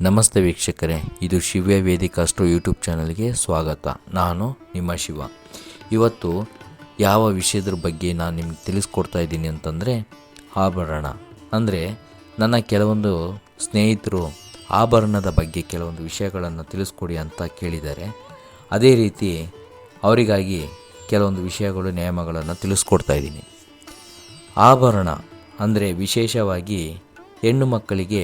ನಮಸ್ತೆ ವೀಕ್ಷಕರೇ, ಇದು ಶಿವ್ಯ ವೇದಿಕ ಅಸ್ಟ್ರೋ ಯೂಟ್ಯೂಬ್ ಚಾನಲ್ಗೆ ಸ್ವಾಗತ. ನಾನು ನಿಮ್ಮ ಶಿವ. ಇವತ್ತು ಯಾವ ವಿಷಯದ ಬಗ್ಗೆ ನಾನು ನಿಮ್ಗೆ ತಿಳಿಸ್ಕೊಡ್ತಾ ಇದ್ದೀನಿ ಅಂತಂದರೆ ಆಭರಣ. ಅಂದರೆ ನನ್ನ ಕೆಲವೊಂದು ಸ್ನೇಹಿತರು ಆಭರಣದ ಬಗ್ಗೆ ಕೆಲವೊಂದು ವಿಷಯಗಳನ್ನು ತಿಳಿಸ್ಕೊಡಿ ಅಂತ ಕೇಳಿದ್ದಾರೆ. ಅದೇ ರೀತಿ ಅವರಿಗಾಗಿ ಕೆಲವೊಂದು ವಿಷಯಗಳು ನಿಯಮಗಳನ್ನು ತಿಳಿಸ್ಕೊಡ್ತಾ ಇದ್ದೀನಿ. ಆಭರಣ ಅಂದರೆ ವಿಶೇಷವಾಗಿ ಹೆಣ್ಣು ಮಕ್ಕಳಿಗೆ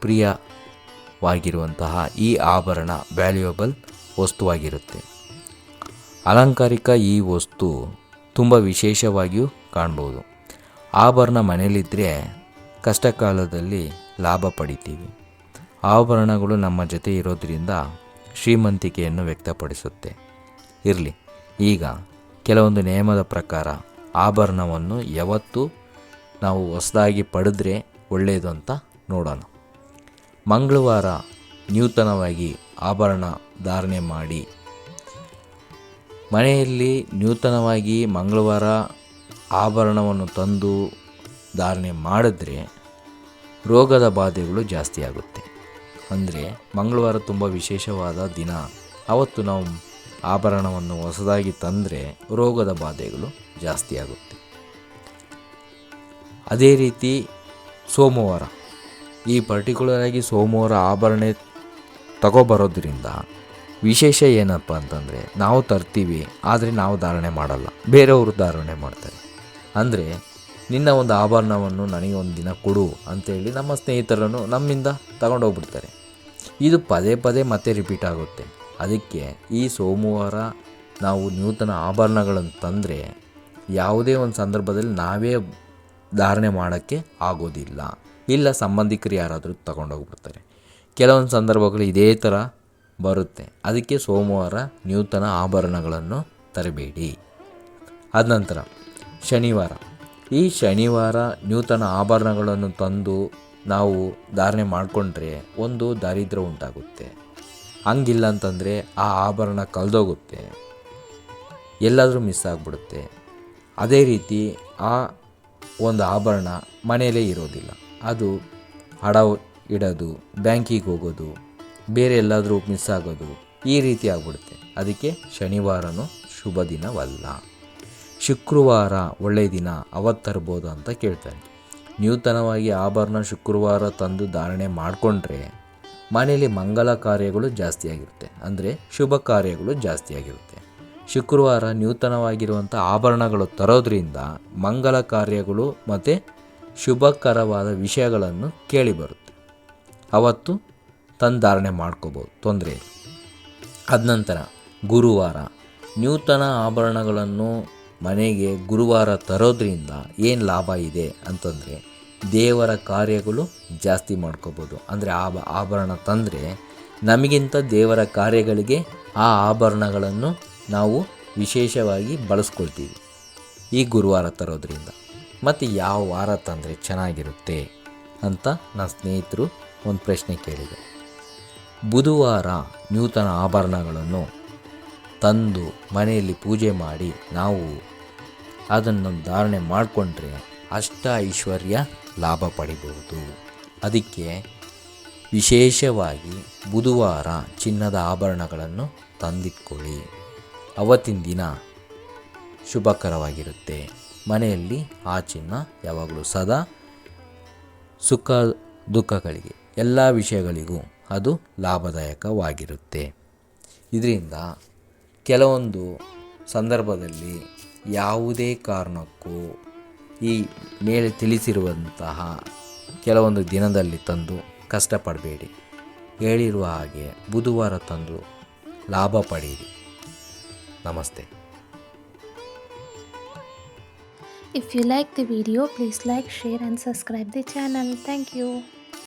ಪ್ರಿಯವಾಗಿರುವಂತಹ ಈ ಆಭರಣ ವ್ಯಾಲ್ಯೂಯಬಲ್ ವಸ್ತುವಾಗಿರುತ್ತೆ. ಅಲಂಕಾರಿಕ ಈ ವಸ್ತು ತುಂಬ ವಿಶೇಷವಾಗಿಯೂ ಕಾಣ್ಬೋದು. ಆಭರಣ ಮನೆಯಲ್ಲಿದ್ದರೆ ಕಷ್ಟ ಕಾಲದಲ್ಲಿ ಲಾಭ ಪಡಿತೀವಿ. ಆಭರಣಗಳು ನಮ್ಮ ಜೊತೆ ಇರೋದರಿಂದ ಶ್ರೀಮಂತಿಕೆಯನ್ನು ವ್ಯಕ್ತಪಡಿಸುತ್ತೆ. ಇರಲಿ, ಈಗ ಕೆಲವೊಂದು ನಿಯಮದ ಪ್ರಕಾರ ಆಭರಣವನ್ನು ಯಾವತ್ತೂ ನಾವು ಹೊಸದಾಗಿ ಪಡೆದ್ರೆ ಒಳ್ಳೆಯದು ಅಂತ ನೋಡೋಣ. ಮಂಗಳವಾರ ನೂತನವಾಗಿ ಆಭರಣ ಧಾರಣೆ ಮಾಡಿ. ಮನೆಯಲ್ಲಿ ನೂತನವಾಗಿ ಮಂಗಳವಾರ ಆಭರಣವನ್ನು ತಂದು ಧಾರಣೆ ಮಾಡಿದ್ರೆ ರೋಗದ ಬಾಧೆಗಳು ಜಾಸ್ತಿ ಆಗುತ್ತೆ. ಅಂದರೆ ಮಂಗಳವಾರ ತುಂಬ ವಿಶೇಷವಾದ ದಿನ. ಅವತ್ತು ನಾವು ಆಭರಣವನ್ನು ಹೊಸದಾಗಿ ತಂದರೆ ರೋಗದ ಬಾಧೆಗಳು ಜಾಸ್ತಿ ಆಗುತ್ತೆ. ಅದೇ ರೀತಿ ಸೋಮವಾರ, ಈ ಪರ್ಟಿಕ್ಯುಲರಾಗಿ ಸೋಮವಾರ ಆಭರಣ ತಗೊಬರೋದ್ರಿಂದ ವಿಶೇಷ ಏನಪ್ಪ ಅಂತಂದರೆ ನಾವು ತರ್ತೀವಿ, ಆದರೆ ನಾವು ಧಾರಣೆ ಮಾಡಲ್ಲ, ಬೇರೆಯವರು ಧಾರಣೆ ಮಾಡ್ತಾರೆ. ಅಂದರೆ ನಿನ್ನ ಒಂದು ಆಭರಣವನ್ನು ನನಗೆ ಒಂದು ದಿನ ಕೊಡು ಅಂತೇಳಿ ನಮ್ಮ ಸ್ನೇಹಿತರನ್ನು ನಮ್ಮಿಂದ ತಗೊಂಡೋಗ್ಬಿಡ್ತಾರೆ. ಇದು ಪದೇ ಪದೇ ಮತ್ತೆ ರಿಪೀಟ್ ಆಗುತ್ತೆ. ಅದಕ್ಕೆ ಈ ಸೋಮವಾರ ನಾವು ನೂತನ ಆಭರಣಗಳನ್ನು ತಂದರೆ ಯಾವುದೇ ಒಂದು ಸಂದರ್ಭದಲ್ಲಿ ನಾವೇ ಧಾರಣೆ ಮಾಡೋಕ್ಕೆ ಆಗೋದಿಲ್ಲ. ಇಲ್ಲ ಸಂಬಂಧಿಕರು ಯಾರಾದರೂ ತಗೊಂಡೋಗ್ಬಿಡ್ತಾರೆ. ಕೆಲವೊಂದು ಸಂದರ್ಭಗಳು ಇದೇ ಥರ ಬರುತ್ತೆ. ಅದಕ್ಕೆ ಸೋಮವಾರ ನೂತನ ಆಭರಣಗಳನ್ನು ತರಬೇಡಿ. ಆದ ನಂತರ ಶನಿವಾರ, ಈ ಶನಿವಾರ ನೂತನ ಆಭರಣಗಳನ್ನು ತಂದು ನಾವು ಧಾರಣೆ ಮಾಡಿಕೊಂಡ್ರೆ ಒಂದು ದಾರಿದ್ರ್ಯ ಉಂಟಾಗುತ್ತೆ. ಹಂಗಿಲ್ಲ ಅಂತಂದರೆ ಆ ಆಭರಣ ಕಳೆದೋಗುತ್ತೆ, ಎಲ್ಲಾದರೂ ಮಿಸ್ ಆಗಿಬಿಡುತ್ತೆ. ಅದೇ ರೀತಿ ಆ ಒಂದು ಆಭರಣ ಮನೆಯಲ್ಲೇ ಇರೋದಿಲ್ಲ, ಅದು ಹಡ ಇಡೋದು, ಬ್ಯಾಂಕಿಗೆ ಹೋಗೋದು, ಬೇರೆ ಎಲ್ಲಾದರೂ ಮಿಸ್ ಆಗೋದು, ಈ ರೀತಿ ಆಗ್ಬಿಡುತ್ತೆ. ಅದಕ್ಕೆ ಶನಿವಾರನೂ ಶುಭ ದಿನವಲ್ಲ. ಶುಕ್ರವಾರ ಒಳ್ಳೆಯ ದಿನ, ಅವತ್ತು ತರ್ಬೋದು ಅಂತ ಕೇಳ್ತಾರೆ. ನೂತನವಾಗಿ ಆಭರಣ ಶುಕ್ರವಾರ ತಂದು ಧಾರಣೆ ಮಾಡಿಕೊಂಡ್ರೆ ಮನೆಯಲ್ಲಿ ಮಂಗಲ ಕಾರ್ಯಗಳು ಜಾಸ್ತಿಯಾಗಿರುತ್ತೆ. ಅಂದರೆ ಶುಭ ಕಾರ್ಯಗಳು ಜಾಸ್ತಿಯಾಗಿರುತ್ತೆ. ಶುಕ್ರವಾರ ನೂತನವಾಗಿರುವಂಥ ಆಭರಣಗಳು ತರೋದ್ರಿಂದ ಮಂಗಲ ಕಾರ್ಯಗಳು ಮತ್ತು ಶುಭಕರವಾದ ವಿಷಯಗಳನ್ನು ಕೇಳಿ ಬರುತ್ತೆ. ಅವತ್ತು ತಂದು ಧಾರಣೆ ಮಾಡ್ಕೋಬೋದು, ತೊಂದರೆ ಇಲ್ಲ. ಅದ ನಂತರ ಗುರುವಾರ, ನೂತನ ಆಭರಣಗಳನ್ನು ಮನೆಗೆ ಗುರುವಾರ ತರೋದ್ರಿಂದ ಏನು ಲಾಭ ಇದೆ ಅಂತಂದರೆ ದೇವರ ಕಾರ್ಯಗಳು ಜಾಸ್ತಿ ಮಾಡ್ಕೋಬೋದು. ಅಂದರೆ ಆಭರಣ ತಂದರೆ ನಮಗಿಂತ ದೇವರ ಕಾರ್ಯಗಳಿಗೆ ಆ ಆಭರಣಗಳನ್ನು ನಾವು ವಿಶೇಷವಾಗಿ ಬಳಸ್ಕೊಳ್ತೀವಿ ಈ ಗುರುವಾರ ತರೋದ್ರಿಂದ. ಮತ್ತು ಯಾವ ವಾರ ತಂದರೆ ಚೆನ್ನಾಗಿರುತ್ತೆ ಅಂತ ನನ್ನ ಸ್ನೇಹಿತರು ಒಂದು ಪ್ರಶ್ನೆ ಕೇಳಿದೆ. ಬುಧವಾರ ನೂತನ ಆಭರಣಗಳನ್ನು ತಂದು ಮನೆಯಲ್ಲಿ ಪೂಜೆ ಮಾಡಿ ನಾವು ಅದನ್ನು ಧಾರಣೆ ಮಾಡಿಕೊಂಡ್ರೆ ಅಷ್ಟ ಐಶ್ವರ್ಯ ಲಾಭ ಪಡಿಬಹುದು. ಅದಕ್ಕೆ ವಿಶೇಷವಾಗಿ ಬುಧವಾರ ಚಿನ್ನದ ಆಭರಣಗಳನ್ನು ತಂದಿಟ್ಕೊಳ್ಳಿ. ಅವತ್ತಿನ ದಿನ ಶುಭಕರವಾಗಿರುತ್ತೆ. ಮನೆಯಲ್ಲಿ ಆ ಚಿನ್ನ ಯಾವಾಗಲೂ ಸದಾ ಸುಖ ದುಃಖಗಳಿಗೆ ಎಲ್ಲ ವಿಷಯಗಳಿಗೂ ಅದು ಲಾಭದಾಯಕವಾಗಿರುತ್ತೆ. ಇದರಿಂದ ಕೆಲವೊಂದು ಸಂದರ್ಭದಲ್ಲಿ ಯಾವುದೇ ಕಾರಣಕ್ಕೂ ಈ ಮೇಲೆ ತಿಳಿಸಿರುವಂತಹ ಕೆಲವೊಂದು ದಿನದಲ್ಲಿ ತಂದು ಕಷ್ಟಪಡಬೇಡಿ. ಹೇಳಿರುವ ಹಾಗೆ ಬುಧವಾರ ತಂದು ಲಾಭ ಪಡೆಯಿರಿ. ನಮಸ್ತೆ. If you like the video, please like, share and subscribe the channel. Thank you.